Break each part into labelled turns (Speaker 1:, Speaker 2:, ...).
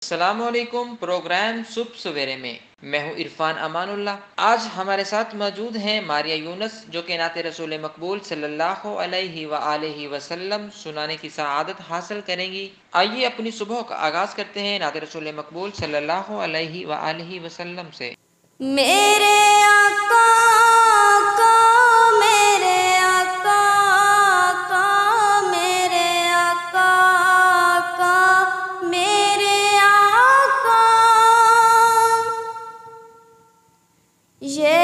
Speaker 1: अस्सलामुअलैकुम। प्रोग्राम सुबह सवेरे में मैं हूँ इरफान अमानुल्लाह। आज हमारे साथ मौजूद हैं मारिया यूनुस, जो कि नाते रसूल मकबूल सल्लल्लाहु अलैहि वसल्लम सुनाने की सआदत हासिल करेंगी। आइए अपनी सुबह का आगाज करते हैं नाते रसूल मकबूल सल्लल्लाहु अलैहि वसल्लम से।
Speaker 2: मेरे आका का मेरे आका का मेरे आका का मेरे आका, ये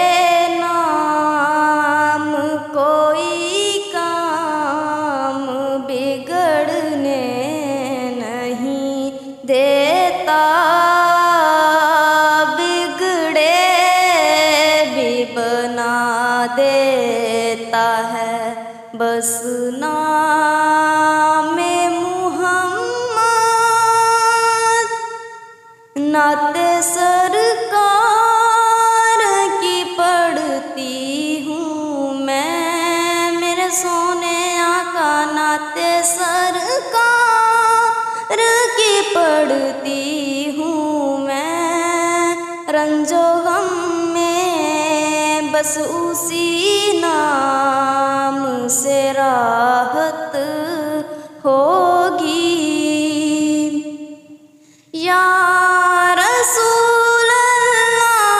Speaker 2: नाम कोई काम बिगड़ने नहीं देता, बना देता है बस नाम मुहम्मद। नाते सरकार की पढ़ती हूँ मैं, मेरे सोने आका नाते सरकार की पढ़ती हूँ मैं। रंजो गम बस उसी नाम से राहत होगी। या रसूल अल्लाह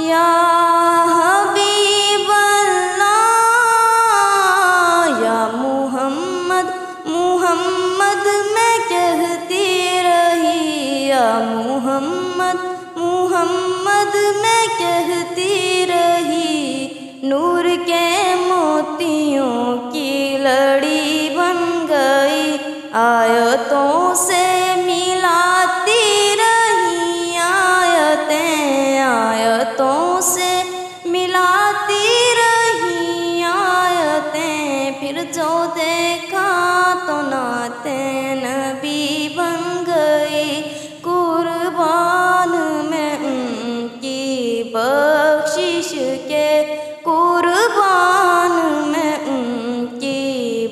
Speaker 2: या हबीब अल्लाह या मुहम्मद मुहम्मद मैं कहती रही, या मुहम्मद मुहम्मद मैं कहती रही। नूर के मोतियों की लड़ी बन गई, आयतों से मिलाती रही, आयतों से मिलाती रही आयतें। फिर जो देखा तो नाते नबी बन गई, कुर्बान में उनकी बख्शिश के, कुर्बान में उनकी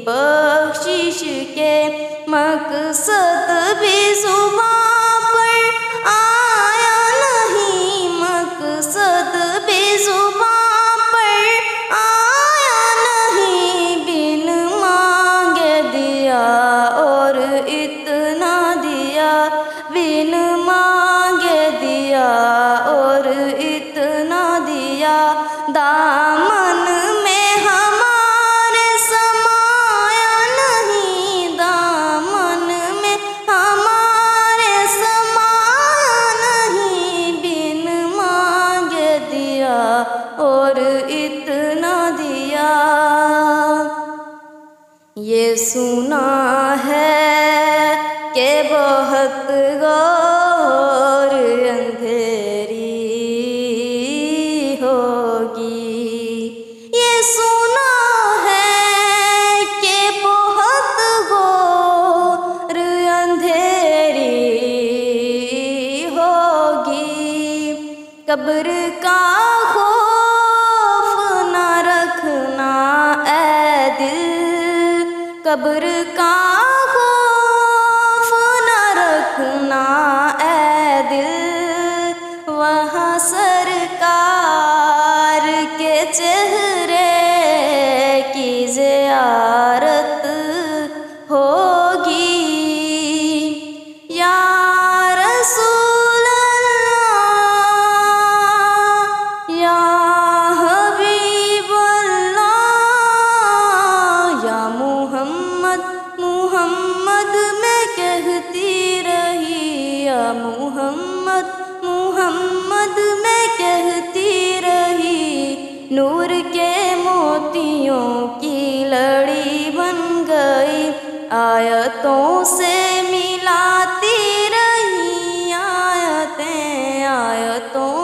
Speaker 2: बख्शिश के। मकसद भी ज़ुबान पर आया नहीं, मकसद भी ज़ुबान पर आया नहीं, बिन मांगे दिया और इतना दिया, बिन मांगे दिया और इतना दिया। दामन में हमारे समाया नहीं, दामन में हमारे समाया नहीं, बिन मांगे दिया और इतना दिया। ये सुना है कि बहुत गौर अंधेरी होगी, ये सुना है कि बहुत गौर अंधेरी होगी। कब्र का खौफ न रखना ऐ दिल, कब्र का खौफ न रखना ऐ दिल। वहाँ सरकार के चेहरे की ज़ियारत होगी। या रसूल अल्लाह या हबीब अल्लाह या मुहम्मद मुहम्मद मैं कहती रही, या मुहम्मद मुहम्मद मैं कहती रही। नूर के मोतियों की लड़ी बन गई, आयतों से मिलाती रही आयतें, आयतों